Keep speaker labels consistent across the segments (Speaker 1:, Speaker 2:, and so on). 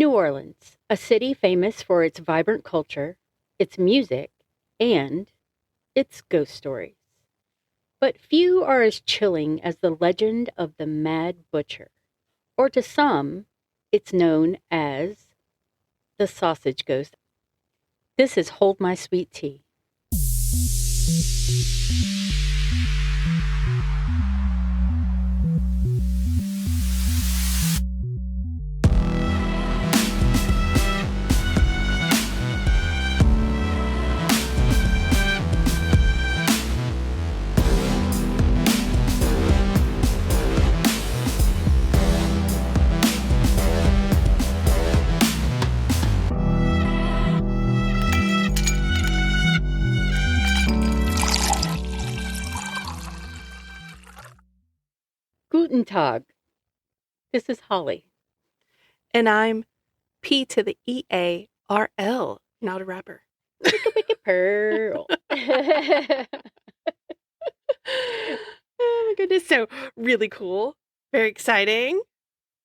Speaker 1: New Orleans, a city famous for its vibrant culture, its music, and its ghost stories. But few are as chilling as the legend of the Mad Butcher, or to some, it's known as the Sausage Ghost. This is Hold My Sweet Tea. Guten Tag. This is Holly.
Speaker 2: And I'm P to the E-A-R-L, not a rapper.
Speaker 1: Wicka pearl.
Speaker 2: Oh my goodness. So really cool. Very exciting.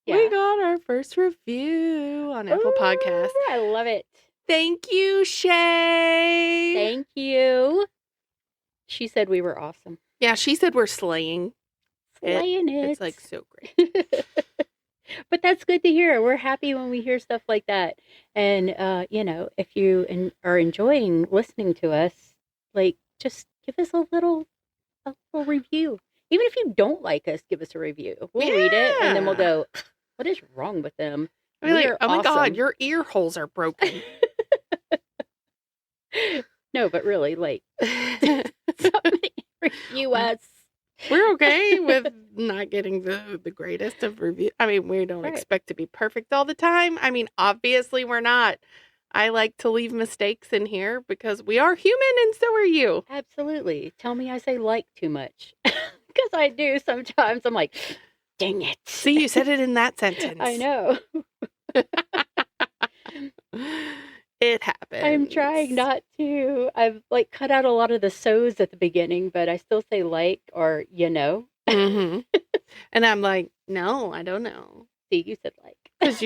Speaker 1: Yeah.
Speaker 2: We got our first review on Apple
Speaker 1: Ooh,
Speaker 2: Podcasts.
Speaker 1: I love it.
Speaker 2: Thank you, Shay.
Speaker 1: Thank you. She said we were awesome.
Speaker 2: Yeah, she said we're slaying.
Speaker 1: Slaying it.
Speaker 2: It's like so great.
Speaker 1: But that's good to hear. We're happy when we hear stuff like that. And, if you are enjoying listening to us, just give us a little review. Even if you don't like us, give us a review. We'll read it, and then we'll go, what is wrong with them?
Speaker 2: I'll be like, oh my God, your ear holes are broken.
Speaker 1: No, but really, somebody review us.
Speaker 2: We're okay with not getting the greatest of reviews. I mean, we don't expect to be perfect all the time. I mean, obviously we're not. I like to leave mistakes in here because we are human and so are you.
Speaker 1: Absolutely. Tell me I say too much. Because I do sometimes. I'm like, dang it.
Speaker 2: See, you said it in that sentence.
Speaker 1: I know.
Speaker 2: It happens.
Speaker 1: I'm trying not to. I've cut out a lot of the so's at the beginning, but I still say or
Speaker 2: Mm-hmm. And I'm like, no, I don't know.
Speaker 1: See, you said
Speaker 2: Because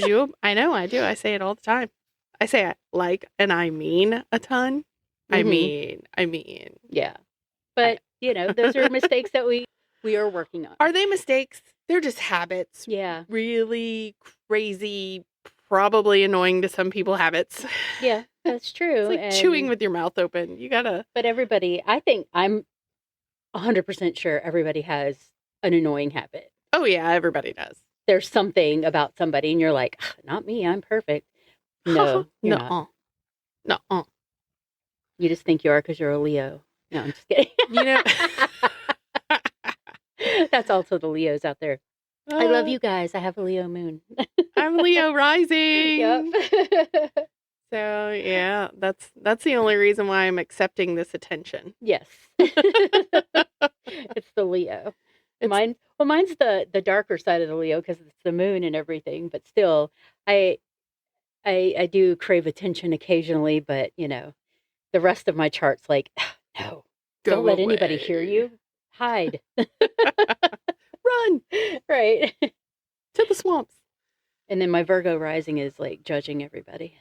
Speaker 2: you, I know, I do. I say it all the time. I say and I mean a ton.
Speaker 1: Mm-hmm.
Speaker 2: I mean.
Speaker 1: Yeah. But, those are mistakes that we are working on.
Speaker 2: Are they mistakes? They're just habits.
Speaker 1: Yeah.
Speaker 2: Really crazy, probably annoying to some people habits.
Speaker 1: Yeah, that's true.
Speaker 2: It's like chewing with your mouth open. You gotta.
Speaker 1: But everybody, I think I'm 100% sure everybody has an annoying habit.
Speaker 2: Oh, yeah, everybody does.
Speaker 1: There's something about somebody and you're like, not me, I'm perfect. No, you're not.
Speaker 2: No.
Speaker 1: You just think you are because you're a Leo. No, I'm just kidding. That's also the Leos out there. I love you guys. I have a Leo moon.
Speaker 2: I'm Leo rising.
Speaker 1: Yep.
Speaker 2: So, yeah, that's the only reason why I'm accepting this attention.
Speaker 1: Yes. It's the Leo. Mine's the darker side of the Leo because it's the moon and everything, but still I do crave attention occasionally, but the rest of my chart's like, no. Don't let anybody hear you. Hide.
Speaker 2: Run.
Speaker 1: Right.
Speaker 2: To the swamps.
Speaker 1: And then my Virgo rising is judging everybody.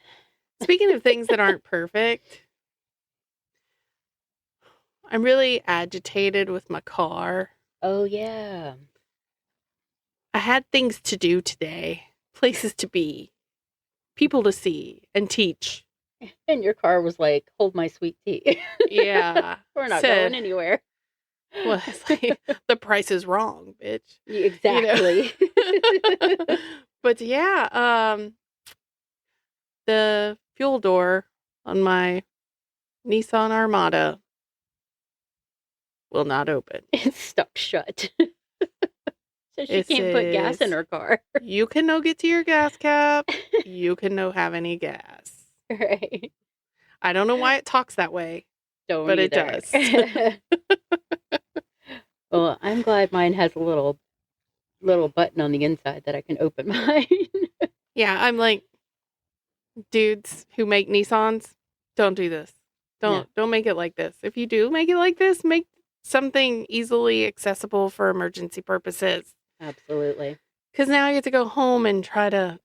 Speaker 2: Speaking of things that aren't perfect, I'm really agitated with my car.
Speaker 1: Oh, yeah.
Speaker 2: I had things to do today, places to be, people to see and teach.
Speaker 1: And your car was like, hold my sweet tea.
Speaker 2: Yeah.
Speaker 1: We're not going anywhere.
Speaker 2: Well, it's like, the price is wrong, bitch.
Speaker 1: Exactly.
Speaker 2: But yeah, the fuel door on my Nissan Armada will not open.
Speaker 1: It's stuck shut. So she can't put gas in her car.
Speaker 2: You can no get to your gas cap. You can no have any gas.
Speaker 1: Right.
Speaker 2: I don't know why it talks that way.
Speaker 1: But
Speaker 2: it does.
Speaker 1: Well, I'm glad mine has a little button on the inside that I can open mine.
Speaker 2: Yeah, I'm like, dudes who make Nissans, don't do this. Don't make it like this. If you do make it like this, make something easily accessible for emergency purposes.
Speaker 1: Absolutely.
Speaker 2: Because now I get to go home and try to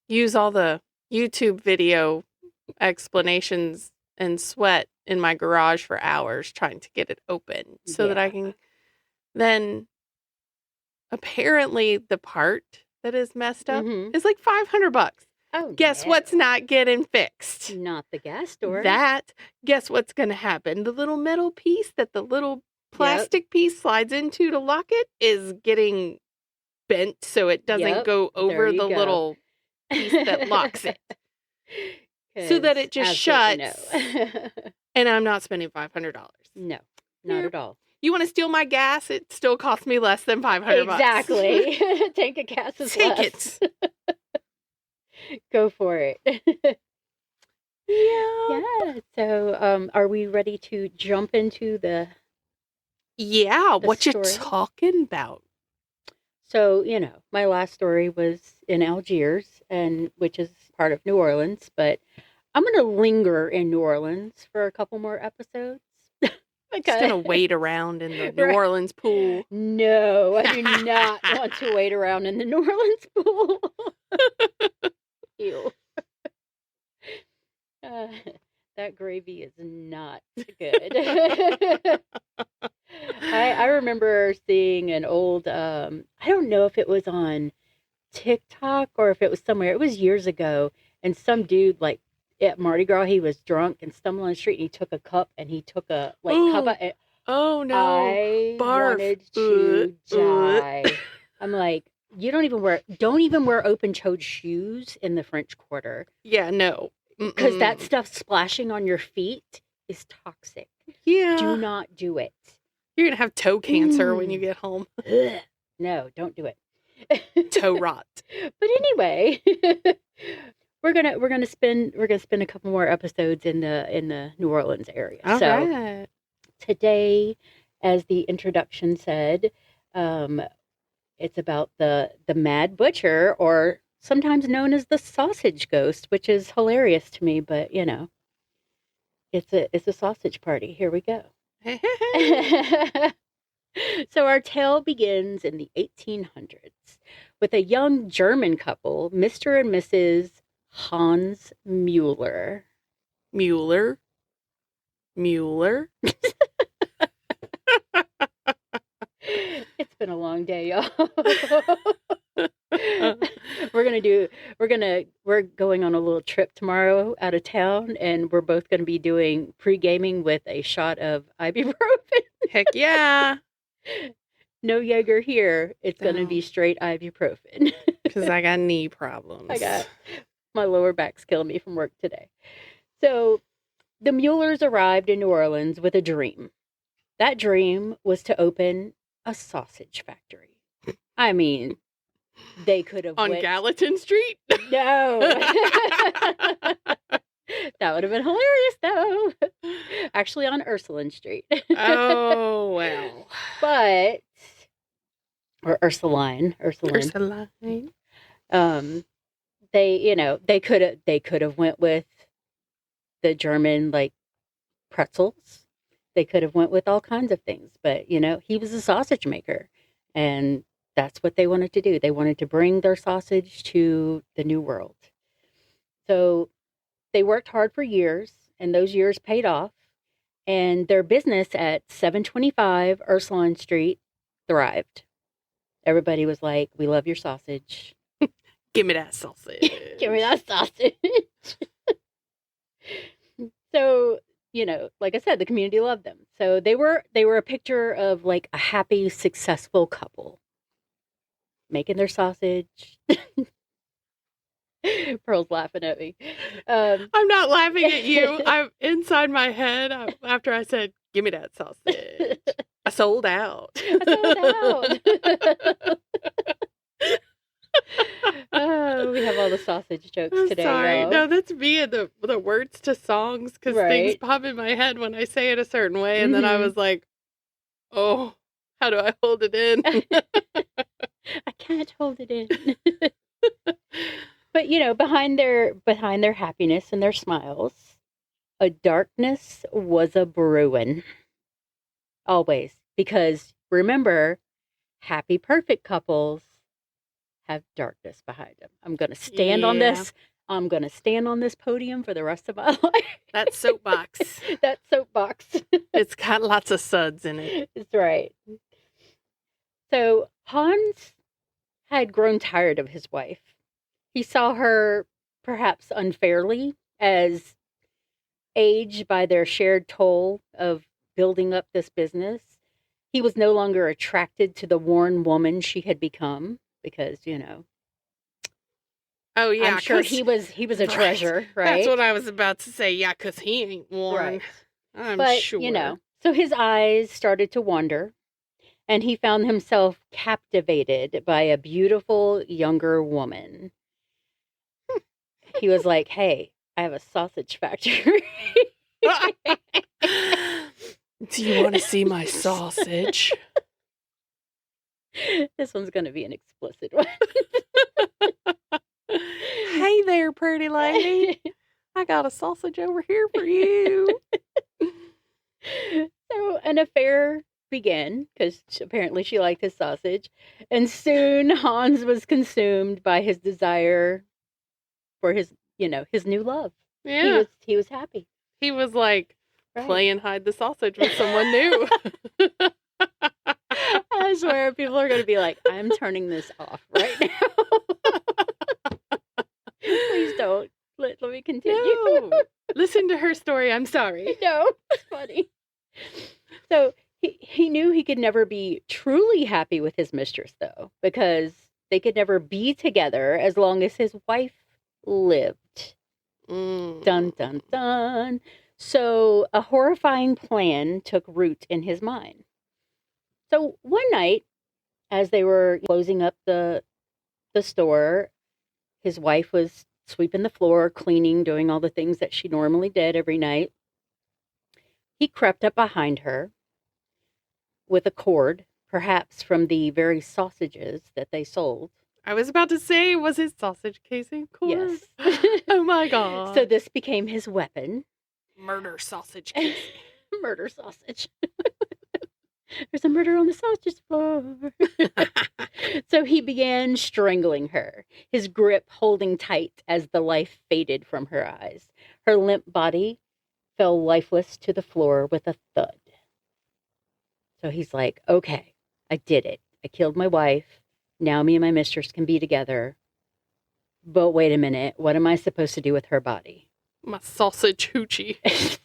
Speaker 2: use all the YouTube video explanations and sweat in my garage for hours trying to get it open so that I can then apparently the part that is messed up is like $500.
Speaker 1: Oh,
Speaker 2: guess what's not getting fixed?
Speaker 1: Not the gas door.
Speaker 2: Guess what's going to happen? The little metal piece that the little plastic piece slides into to lock it is getting bent so it doesn't go over the little piece that locks it. So that it just shuts. And I'm not spending $500.
Speaker 1: No, not at all.
Speaker 2: You want to steal my gas? It still costs me less than $500.
Speaker 1: Exactly. Tank of gas is less.
Speaker 2: Take it.
Speaker 1: Go for it.
Speaker 2: Yeah.
Speaker 1: So, are we ready to jump into the
Speaker 2: what
Speaker 1: story?
Speaker 2: you talking about?
Speaker 1: So, my last story was in Algiers, which is part of New Orleans, but I'm going to linger in New Orleans for a couple more episodes.
Speaker 2: Just going to wait around in the New Orleans pool.
Speaker 1: No, I do not want to wait around in the New Orleans pool. Ew. That gravy is not good. I remember seeing an old, I don't know if it was on TikTok or if it was somewhere. It was years ago. And some dude, like, at Mardi Gras, he was drunk and stumbled on the street and he took a cup and he took a, cup of...
Speaker 2: Oh, no.
Speaker 1: I wanted to die. I'm like, don't even wear open-toed shoes in the French Quarter.
Speaker 2: Yeah, no.
Speaker 1: Because that stuff splashing on your feet is toxic.
Speaker 2: Yeah.
Speaker 1: Do not do it.
Speaker 2: You're going to have toe cancer when you get home.
Speaker 1: No, don't do it.
Speaker 2: Toe rot.
Speaker 1: But anyway, we're gonna spend a couple more episodes in the New Orleans area.
Speaker 2: All right.
Speaker 1: Today, as the introduction said, it's about the Mad Butcher, or sometimes known as the Sausage Ghost, which is hilarious to me, but it's a sausage party. Here we go. So our tale begins in the 1800s with a young German couple, Mr. and Mrs. Hans Mueller.
Speaker 2: Mueller?
Speaker 1: It's been a long day, y'all. We're going on a little trip tomorrow out of town, and we're both going to be doing pre-gaming with a shot of ibuprofen.
Speaker 2: Heck yeah.
Speaker 1: No Jaeger here. It's going to be straight ibuprofen.
Speaker 2: Because I got knee problems.
Speaker 1: My lower back's killing me from work today. So the Muellers arrived in New Orleans with a dream. That dream was to open a sausage factory. I mean, they could have
Speaker 2: on Gallatin Street?
Speaker 1: No. That would have been hilarious, though. Actually, on Ursuline Street.
Speaker 2: Oh, well.
Speaker 1: Or Ursuline. They could have went with the German, like, pretzels. They could have went with all kinds of things. But, he was a sausage maker. And that's what they wanted to do. They wanted to bring their sausage to the New World. So they worked hard for years, and those years paid off. And their business at 725 Ursuline Street thrived. Everybody was like, "We love your sausage.
Speaker 2: Give me that sausage.
Speaker 1: Give me that sausage." So, like I said, the community loved them. So they were a picture of, like, a happy, successful couple making their sausage. Pearl's laughing at me.
Speaker 2: I'm not laughing at you. I'm inside my head after I said, "Give me that sausage." I sold out.
Speaker 1: Oh, we have all the sausage jokes today.
Speaker 2: Sorry,
Speaker 1: y'all.
Speaker 2: no, that's me and the words to songs, because things pop in my head when I say it a certain way, and then I was like, "Oh, how do I hold it in?"
Speaker 1: I can't hold it in. But behind their happiness and their smiles, a darkness was a brewing. Always, because remember, happy, perfect couples have darkness behind him. I'm going to stand on this. I'm going to stand on this podium for the rest of my life.
Speaker 2: That soapbox.
Speaker 1: That soapbox.
Speaker 2: It's got lots of suds in it.
Speaker 1: That's right. So Hans had grown tired of his wife. He saw her, perhaps unfairly, as aged by their shared toll of building up this business. He was no longer attracted to the worn woman she had become because,
Speaker 2: Oh, yeah.
Speaker 1: I'm sure he was a treasure, right?
Speaker 2: That's what I was about to say. Yeah, because he ain't worn.
Speaker 1: Right.
Speaker 2: I'm sure.
Speaker 1: So his eyes started to wander, and he found himself captivated by a beautiful younger woman. He was like, hey, I have a sausage factory.
Speaker 2: Do you want to see my sausage?
Speaker 1: This one's going to be an explicit one.
Speaker 2: Hey there, pretty lady. I got a sausage over here for you.
Speaker 1: So an affair began because apparently she liked his sausage. And soon Hans was consumed by his desire for his new love.
Speaker 2: Yeah.
Speaker 1: He was happy.
Speaker 2: He was like playing hide the sausage with someone new.
Speaker 1: I swear people are going to be like, I'm turning this off right now. Please don't. Let me continue.
Speaker 2: No. Listen to her story. I'm sorry.
Speaker 1: No, it's funny. So he knew he could never be truly happy with his mistress, though, because they could never be together as long as his wife lived. Dun, dun, dun. So a horrifying plan took root in his mind. So one night, as they were closing up the store, his wife was sweeping the floor, cleaning, doing all the things that she normally did every night. He crept up behind her with a cord, perhaps from the very sausages that they sold.
Speaker 2: I was about to say, was it sausage casing cord?
Speaker 1: Yes.
Speaker 2: Oh my God.
Speaker 1: So this became his weapon.
Speaker 2: Murder sausage casing.
Speaker 1: Murder sausage. There's a murder on the sausage floor. So he began strangling her, his grip holding tight as the life faded from her eyes. Her limp body fell lifeless to the floor with a thud. So he's like, okay, I did it. I killed my wife. Now me and my mistress can be together. But wait a minute. What am I supposed to do with her body?
Speaker 2: My sausage hoochie.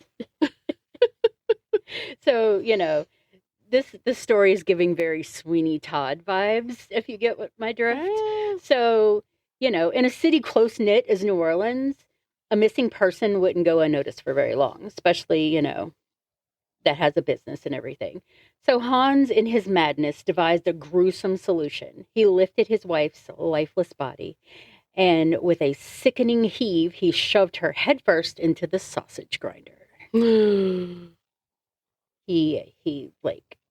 Speaker 1: So, this story is giving very Sweeney Todd vibes, if you get what my drift. So, in a city close-knit as New Orleans, a missing person wouldn't go unnoticed for very long, especially, that has a business and everything. So Hans, in his madness, devised a gruesome solution. He lifted his wife's lifeless body, and with a sickening heave, he shoved her headfirst into the sausage grinder. He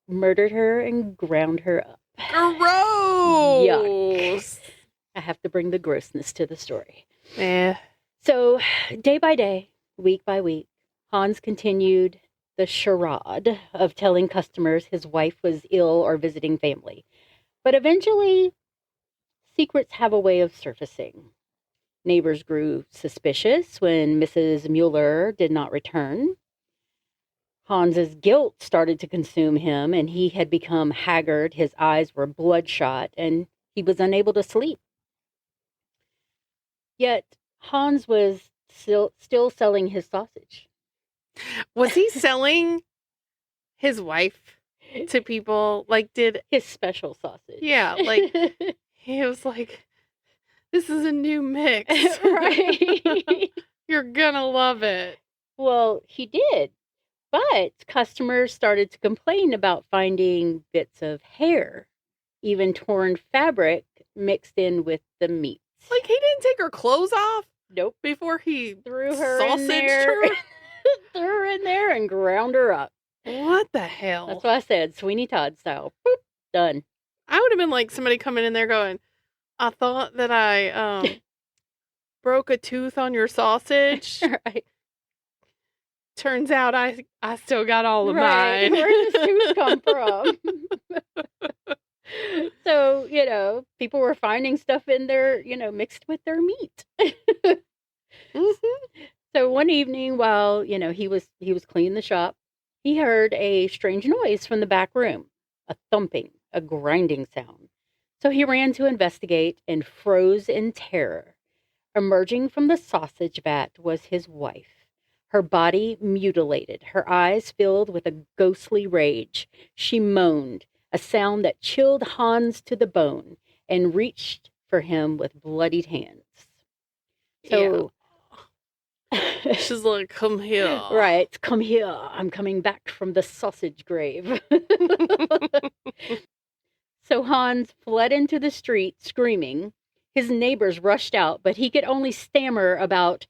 Speaker 1: murdered her and ground her up.
Speaker 2: Gross!
Speaker 1: Yuck. I have to bring the grossness to the story.
Speaker 2: Yeah.
Speaker 1: So, day by day, week by week, Hans continued the charade of telling customers his wife was ill or visiting family. But eventually, secrets have a way of surfacing. Neighbors grew suspicious when Mrs. Mueller did not return. Hans's guilt started to consume him, and he had become haggard. His eyes were bloodshot, and he was unable to sleep. Yet, Hans was still selling his sausage.
Speaker 2: Was he selling his wife to people? Did
Speaker 1: his special sausage?
Speaker 2: Yeah, he was like, this is a new mix.
Speaker 1: Right.
Speaker 2: You're gonna love it.
Speaker 1: Well, he did. But customers started to complain about finding bits of hair, even torn fabric mixed in with the meat.
Speaker 2: He didn't take her clothes off?
Speaker 1: Nope.
Speaker 2: Before he
Speaker 1: threw her in there. Threw her in there and ground her up.
Speaker 2: What the hell?
Speaker 1: That's what I said. Sweeney Todd style. Boop. Done.
Speaker 2: I would have been like somebody coming in there going, I thought that I broke a tooth on your sausage.
Speaker 1: Right.
Speaker 2: Turns out I still got all of
Speaker 1: mine.
Speaker 2: mine.
Speaker 1: Where does tooth come from? So, people were finding stuff in there, mixed with their meat.
Speaker 2: Mhm.
Speaker 1: So one evening while, he was cleaning the shop, he heard a strange noise from the back room, a thumping, a grinding sound. So he ran to investigate and froze in terror. Emerging from the sausage vat was his wife, her body mutilated, her eyes filled with a ghostly rage. She moaned, a sound that chilled Hans to the bone, and reached for him with bloodied hands.
Speaker 2: Yeah.
Speaker 1: So,
Speaker 2: She's like, come here.
Speaker 1: right, come here. I'm coming back from the sausage grave. So Hans fled into the street, screaming. His neighbors rushed out, but he could only stammer about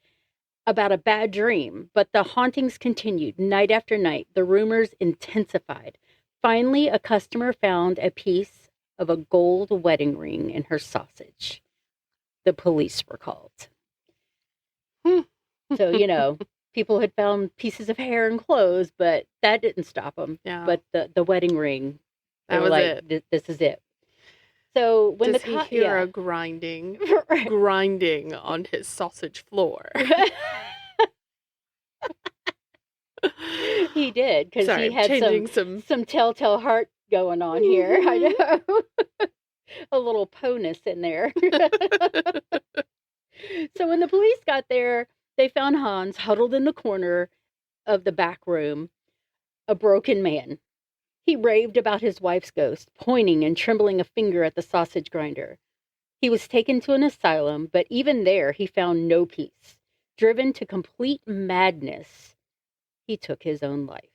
Speaker 1: a bad dream. But the hauntings continued night after night. The rumors intensified. Finally, a customer found a piece of a gold wedding ring in her sausage. The police were called. So, people had found pieces of hair and clothes, but that didn't stop them.
Speaker 2: Yeah.
Speaker 1: But the wedding ring, they
Speaker 2: That
Speaker 1: were
Speaker 2: was
Speaker 1: like,
Speaker 2: it.
Speaker 1: This is it. So when
Speaker 2: Does he hear a grinding on his sausage floor?
Speaker 1: He did, because he had some telltale heart going on here. I know. A little ponus in there. So when the police got there, they found Hans huddled in the corner of the back room, a broken man. He raved about his wife's ghost, pointing and trembling a finger at the sausage grinder. He was taken to an asylum, but even there he found no peace. Driven to complete madness, he took his own life.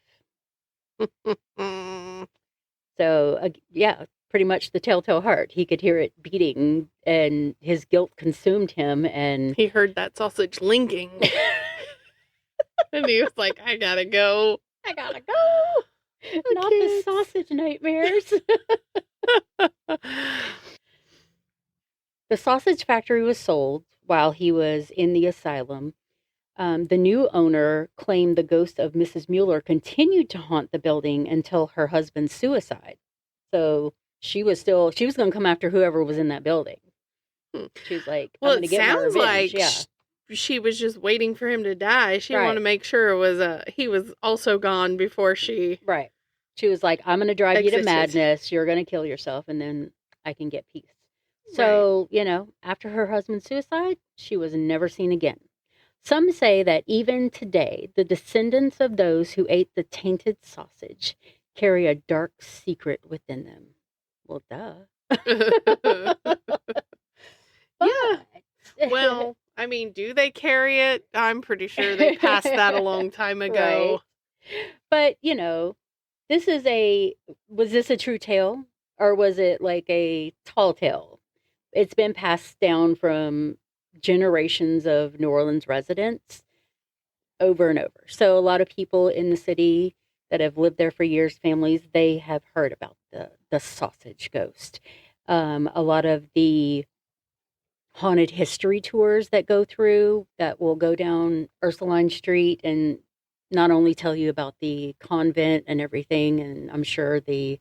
Speaker 1: So, yeah, pretty much the telltale heart. He could hear it beating, and his guilt consumed him, and
Speaker 2: he heard that sausage linking. And he was like, I gotta go.
Speaker 1: I gotta go. Not the sausage nightmares. The sausage factory was sold while he was in the asylum. The new owner claimed the ghost of Mrs. Mueller continued to haunt the building until her husband's suicide. So she was going to come after whoever was in that building. She was like, I'm going to get my revenge. Well, it sounds
Speaker 2: like she was just waiting for him to die. She wanted to make sure he was also gone before she...
Speaker 1: Right. She was like, I'm going to drive you to madness. You're going to kill yourself, and then I can get peace. So, after her husband's suicide, she was never seen again. Some say that even today, the descendants of those who ate the tainted sausage carry a dark secret within them. Well, duh.
Speaker 2: Yeah. Well, I mean, do they carry it? I'm pretty sure they passed that a long time ago.
Speaker 1: Right. But, was this a true tale? Or was it like a tall tale? It's been passed down from generations of New Orleans residents over and over. So a lot of people in the city that have lived there for years, families, they have heard about the sausage ghost. A lot of the haunted history tours that will go down Ursuline Street and not only tell you about the convent and everything, and I'm sure the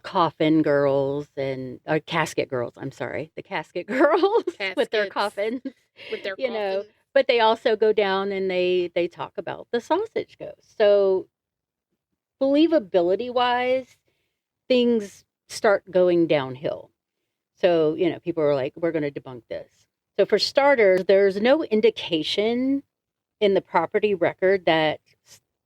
Speaker 1: coffin girls and casket girls. I'm sorry, the casket girls with their coffins, But they also go down and they talk about the sausage ghost. So believability wise, things start going downhill. So people are like, we're going to debunk this. So for starters, there's no indication in the property record that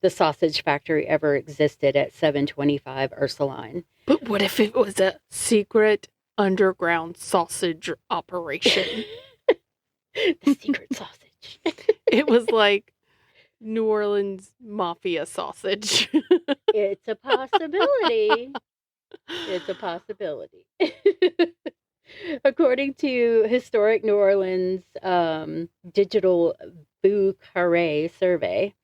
Speaker 1: the sausage factory ever existed at 725 Ursuline.
Speaker 2: But what if it was a secret underground sausage operation?
Speaker 1: The secret sausage.
Speaker 2: It was like New Orleans mafia sausage.
Speaker 1: It's a possibility. It's a possibility. According to Historic New Orleans Digital Bou Carré survey,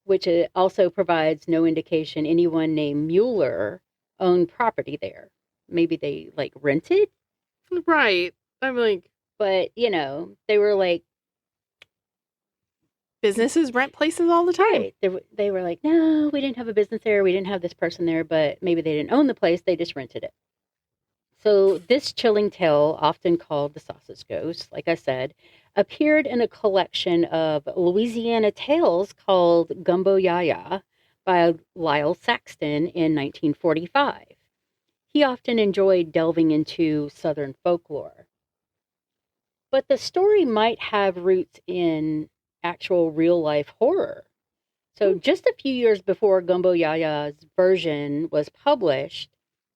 Speaker 1: which it also provides no indication anyone named Mueller owned property there. Maybe they rented?
Speaker 2: Right. I'm like...
Speaker 1: But, they were like,
Speaker 2: Businesses rent places all the time.
Speaker 1: Right. They were like, no, we didn't have a business there. We didn't have this person there, but maybe they didn't own the place. They just rented it. So this chilling tale, often called the sausage ghost, like I said, appeared in a collection of Louisiana tales called Gumbo Yaya by Lyle Saxton in 1945. He often enjoyed delving into Southern folklore. But the story might have roots in actual real-life horror. So just a few years before Gumbo Yaya's version was published,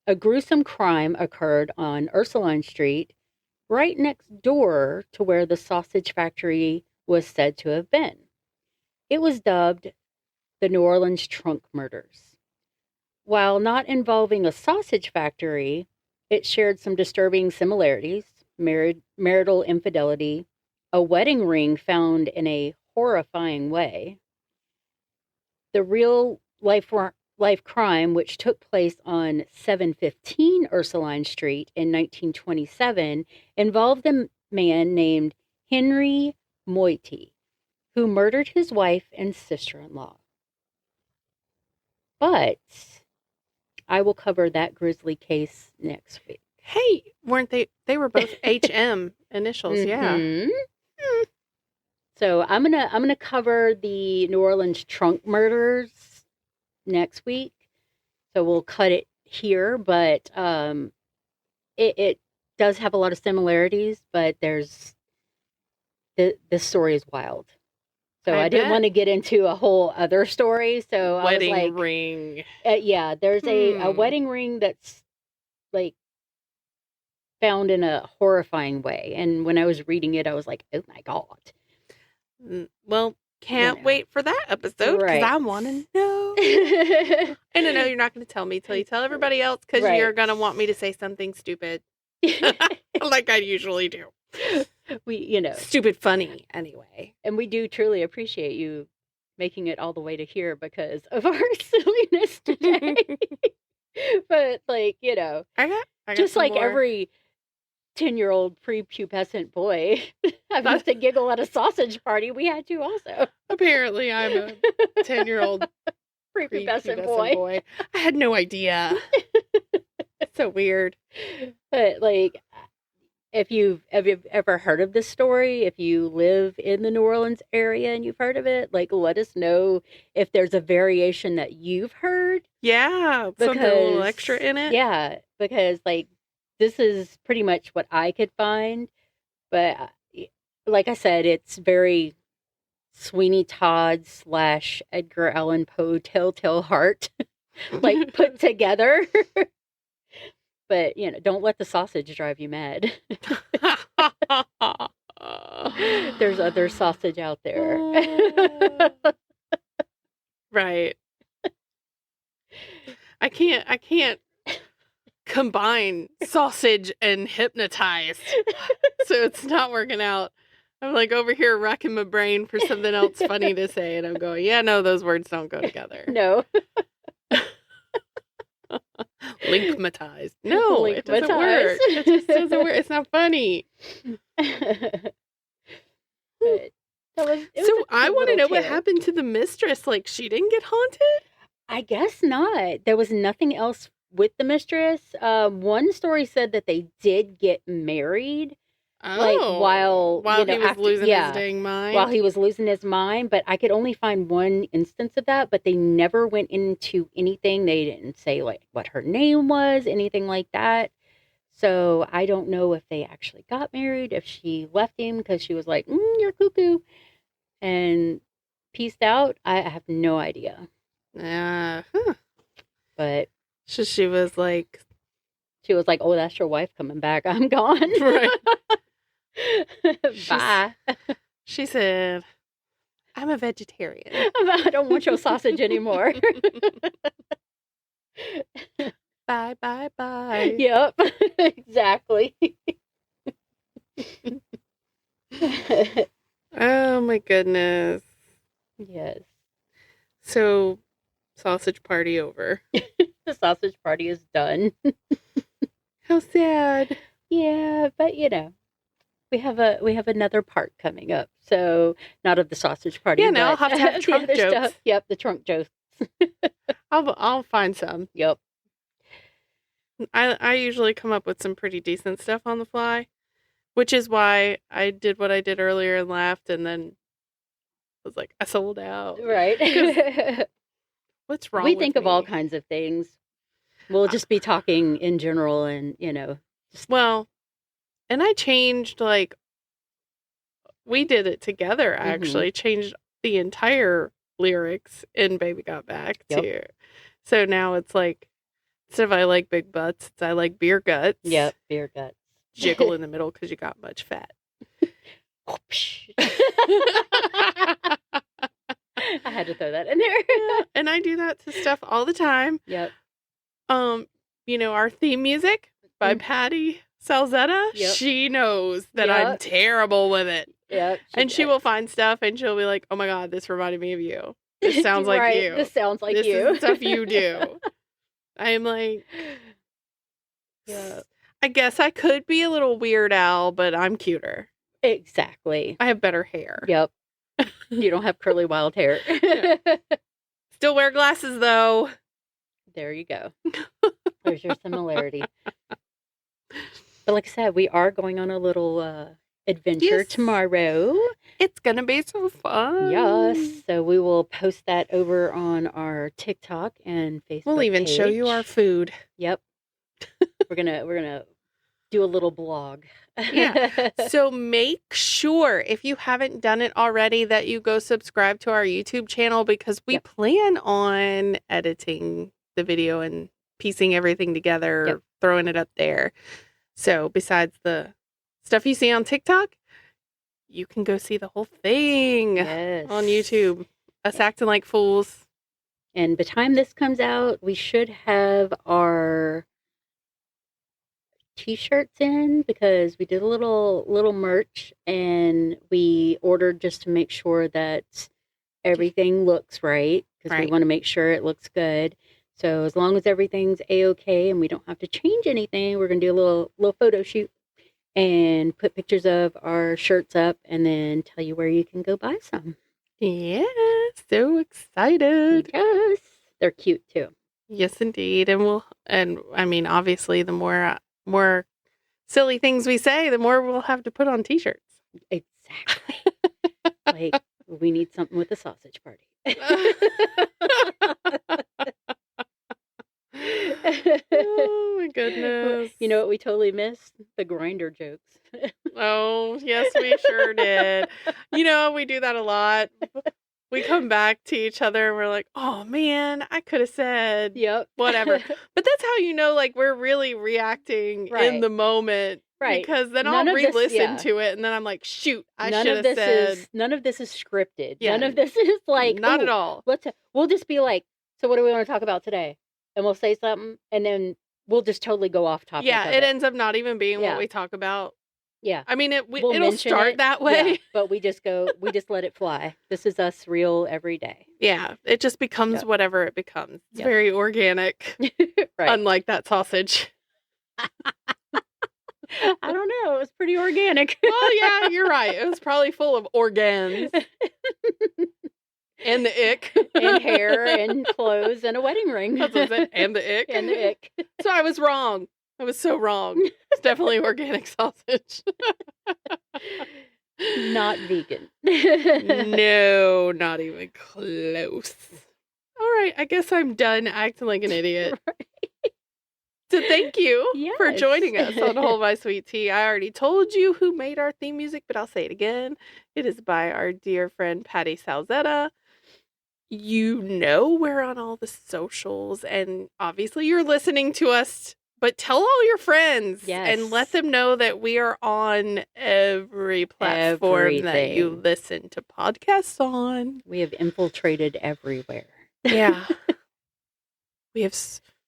Speaker 1: a gruesome crime occurred on Ursuline Street, right next door to where the sausage factory was said to have been. It was dubbed the New Orleans Trunk Murders. While not involving a sausage factory, it shared some disturbing similarities: marital infidelity, a wedding ring found in a horrifying way. The real life crime, which took place on 715 Ursuline Street in 1927, involved a man named Henry Moiti, who murdered his wife and sister-in-law. But I will cover that grisly case next week.
Speaker 2: Hey, weren't they? They were both HM initials, yeah.
Speaker 1: Mm-hmm. So I'm gonna cover the New Orleans trunk murders next week. So we'll cut it here, but it does have a lot of similarities, but this story is wild. So I didn't want to get into a whole other story. So
Speaker 2: wedding
Speaker 1: I was like,
Speaker 2: ring.
Speaker 1: Yeah, there's a wedding ring that's like found in a horrifying way. And when I was reading it, I was like, oh my God.
Speaker 2: Well, can't wait for that episode because I want to know. And I know you're not going to tell me till you tell everybody else because you're going to want me to say something stupid. Like I usually do. Stupid funny anyway.
Speaker 1: And we do truly appreciate you making it all the way to here because of our silliness today. But like, I got just like more. Every 10-year-old prepubescent boy having to giggle at a sausage party, we had to also.
Speaker 2: Apparently I'm a 10-year-old prepubescent boy. I had no idea. It's so weird.
Speaker 1: But like, if you've ever heard of this story, if you live in the New Orleans area and you've heard of it, like let us know if there's a variation that you've heard.
Speaker 2: Yeah, something a little extra in it.
Speaker 1: Yeah, because like this is pretty much what I could find. But like I said, it's very Sweeney Todd / Edgar Allan Poe Telltale Heart, like put together. But, don't let the sausage drive you mad. There's other sausage out there.
Speaker 2: Right. I can't combine sausage and hypnotized. So it's not working out. I'm like over here racking my brain for something else funny to say. And I'm going, yeah, no, those words don't go together.
Speaker 1: No.
Speaker 2: Linkmatized. No, it doesn't work. It just doesn't work. It's not funny. I want to know what happened to the mistress. Like, she didn't get haunted?
Speaker 1: I guess not. There was nothing else with the mistress. One story said that they did get married. Like while he was losing his dang mind. While he was losing his mind, but I could only find one instance of that, but they never went into anything. They didn't say like what her name was, anything like that. So I don't know if they actually got married, if she left him because she was like, you're cuckoo, and peaced out. I have no idea. But
Speaker 2: she was like,
Speaker 1: oh, that's your wife coming back. I'm gone.
Speaker 2: Right.
Speaker 1: Bye.
Speaker 2: She said, I'm a vegetarian.
Speaker 1: I don't want your sausage anymore.
Speaker 2: Bye, bye, bye.
Speaker 1: Yep, exactly.
Speaker 2: Oh my goodness.
Speaker 1: Yes.
Speaker 2: So, sausage party over.
Speaker 1: The sausage party is done.
Speaker 2: How sad.
Speaker 1: Yeah, but We have another part coming up. So not of the sausage party.
Speaker 2: Yeah, no, I'll
Speaker 1: but
Speaker 2: have to have
Speaker 1: the
Speaker 2: trunk
Speaker 1: other
Speaker 2: jokes.
Speaker 1: stuff. Yep, the trunk jokes.
Speaker 2: I'll find some.
Speaker 1: Yep.
Speaker 2: I usually come up with some pretty decent stuff on the fly, which is why I did what I did earlier and laughed, and then was like, I sold out.
Speaker 1: Right.
Speaker 2: What's wrong
Speaker 1: We
Speaker 2: with
Speaker 1: think of
Speaker 2: me?
Speaker 1: all kinds of things. We'll just be talking in general, and
Speaker 2: Well, and I changed, like, we did it together, actually. Changed the entire lyrics in Baby Got Back,
Speaker 1: Yep.
Speaker 2: too. So now it's like, instead of I like big butts, it's I like beer guts.
Speaker 1: Yep, beer guts.
Speaker 2: Jiggle in the middle because you got much fat.
Speaker 1: I had to throw that in there.
Speaker 2: Yeah, and I do that to stuff all the time.
Speaker 1: Yep.
Speaker 2: Our theme music by Patty Salzetta,
Speaker 1: Yep.
Speaker 2: she knows that
Speaker 1: Yep.
Speaker 2: I'm terrible with it.
Speaker 1: Yep.
Speaker 2: She will find stuff and she'll be like, oh my God, this reminded me of you. This sounds like
Speaker 1: Right,
Speaker 2: you.
Speaker 1: This sounds like
Speaker 2: This
Speaker 1: you.
Speaker 2: is stuff you do. I'm like,
Speaker 1: Yeah.
Speaker 2: I guess I could be a little Weird Al, but I'm cuter.
Speaker 1: Exactly.
Speaker 2: I have better hair.
Speaker 1: Yep. You don't have curly wild hair.
Speaker 2: Yeah. Still wear glasses though.
Speaker 1: There you go. There's your similarity. But like I said, we are going on a little adventure
Speaker 2: Yes.
Speaker 1: tomorrow.
Speaker 2: It's gonna be so fun.
Speaker 1: Yes. So we will post that over on our TikTok and Facebook.
Speaker 2: We'll even show you our
Speaker 1: page.
Speaker 2: food.
Speaker 1: Yep. We're gonna do a little blog.
Speaker 2: Yeah. So make sure, if you haven't done it already, that you go subscribe to our YouTube channel, because we
Speaker 1: Yep.
Speaker 2: plan on editing the video and piecing everything together,
Speaker 1: Yep.
Speaker 2: throwing it up there. So besides the stuff you see on TikTok, you can go see the whole thing
Speaker 1: Yes.
Speaker 2: on YouTube. Us acting like fools.
Speaker 1: And by the time this comes out, we should have our t-shirts in, because we did a little merch, and we ordered just to make sure that everything looks right, because we
Speaker 2: Right.
Speaker 1: want to make sure it looks good. So as long as everything's a-okay and we don't have to change anything, we're gonna do a little photo shoot and put pictures of our shirts up, and then tell you where you can go buy some.
Speaker 2: Yeah, so excited.
Speaker 1: Yes, they're cute too.
Speaker 2: Yes, indeed. And I mean, obviously, the more silly things we say, the more we'll have to put on t-shirts.
Speaker 1: Exactly. Like, we need something with the sausage party.
Speaker 2: Oh my goodness.
Speaker 1: You know what we totally missed? The grinder jokes.
Speaker 2: Oh, yes, we sure did. We do that a lot. We come back to each other and we're like, oh man, I could have said
Speaker 1: Yep.
Speaker 2: whatever. But that's how like we're really reacting in
Speaker 1: Right.
Speaker 2: the moment.
Speaker 1: Right.
Speaker 2: Because then
Speaker 1: None
Speaker 2: I'll
Speaker 1: of this-
Speaker 2: re-listen
Speaker 1: yeah.
Speaker 2: to it and then I'm like, shoot, I
Speaker 1: None
Speaker 2: should
Speaker 1: of
Speaker 2: have
Speaker 1: this
Speaker 2: said.
Speaker 1: none of this is scripted.
Speaker 2: Yeah.
Speaker 1: None of this is like,
Speaker 2: Not at
Speaker 1: "Ooh,
Speaker 2: all.
Speaker 1: we'll just be like, so what do we want to talk about today? And we'll say something, and then we'll just totally go off topic.
Speaker 2: Yeah,
Speaker 1: of
Speaker 2: it ends up not even being
Speaker 1: Yeah.
Speaker 2: what we talk about.
Speaker 1: Yeah.
Speaker 2: I mean,
Speaker 1: We'll
Speaker 2: it'll
Speaker 1: mention
Speaker 2: start
Speaker 1: it.
Speaker 2: that way.
Speaker 1: Yeah, but we just let it fly. This is us real every day.
Speaker 2: Yeah, it just becomes
Speaker 1: Yep.
Speaker 2: whatever it becomes. It's
Speaker 1: Yep.
Speaker 2: very organic,
Speaker 1: Right.
Speaker 2: unlike that sausage.
Speaker 1: I don't know. It was pretty organic.
Speaker 2: Well, yeah, you're right. It was probably full of organs and the ick.
Speaker 1: And hair and clothes and a wedding ring.
Speaker 2: That's what I said. And the ick.
Speaker 1: And the ick.
Speaker 2: So I was wrong. I was so wrong. It's definitely organic sausage.
Speaker 1: Not vegan.
Speaker 2: No, not even close. All right, I guess I'm done acting like an idiot. So thank you for
Speaker 1: Yes.
Speaker 2: joining us on Hold My Sweet Tea. I already told you who made our theme music, but I'll say it again. It is by our dear friend Patty Salzetta. We're on all the socials, and obviously you're listening to us, but tell all your friends and let
Speaker 1: Yes.
Speaker 2: them know that we are on every platform that you
Speaker 1: Everything.
Speaker 2: listen to podcasts on.
Speaker 1: We have infiltrated everywhere.
Speaker 2: Yeah. We have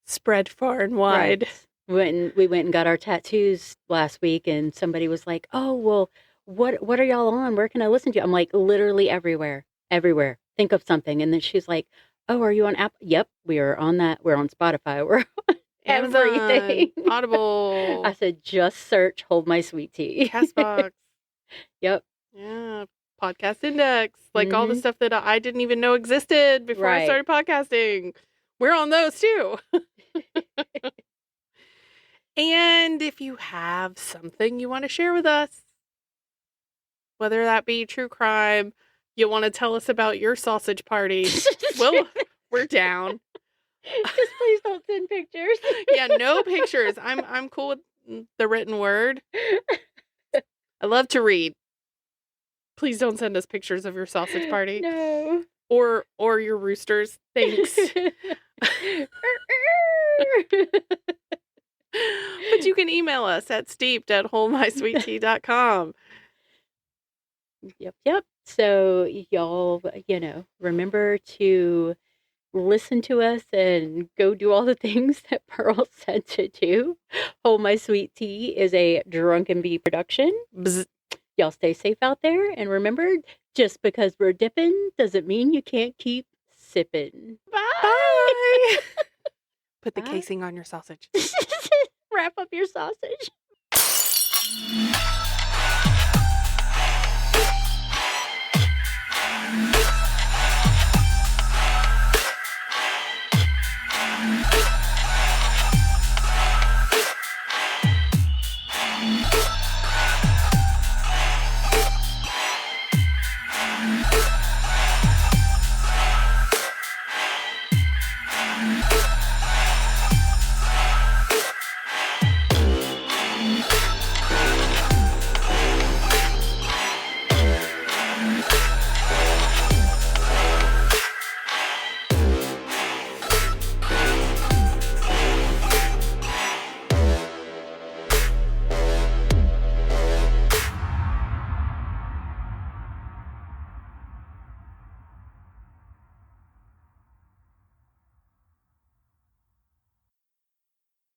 Speaker 2: spread far and wide.
Speaker 1: Right. When we went and got our tattoos last week, and somebody was like, "Oh, well, what are y'all on? Where can I listen to you?" I'm like, literally everywhere. Everywhere. Think of something. And then she's like, "Oh, are you on Apple?" Yep, we are on that. We're on Spotify. We're on
Speaker 2: Amazon,
Speaker 1: everything.
Speaker 2: Audible,
Speaker 1: I said, just search Hold My Sweet Tea.
Speaker 2: Castbox.
Speaker 1: Yep.
Speaker 2: Yeah. Podcast index. Like all the
Speaker 1: Mhm.
Speaker 2: stuff that I didn't even know existed before I
Speaker 1: Right.
Speaker 2: started podcasting. We're on those too. And if you have something you want to share with us, whether that be true crime, you want to tell us about your sausage party, well, we're down.
Speaker 1: Just please don't send pictures.
Speaker 2: Yeah, no pictures. I'm cool with the written word. I love to read. Please don't send us pictures of your sausage party.
Speaker 1: No.
Speaker 2: Or your roosters. Thanks. But you can email us at steeped@holdmysweettea.com.
Speaker 1: Yep. So y'all, remember to listen to us and go do all the things that Pearl said to do. Hold My Sweet Tea is a Drunken Bee production.
Speaker 2: Bzz.
Speaker 1: Y'all stay safe out there. And remember, just because we're dipping doesn't mean you can't keep sipping.
Speaker 2: Bye. Put the
Speaker 1: Bye.
Speaker 2: casing on your sausage.
Speaker 1: Wrap up your sausage.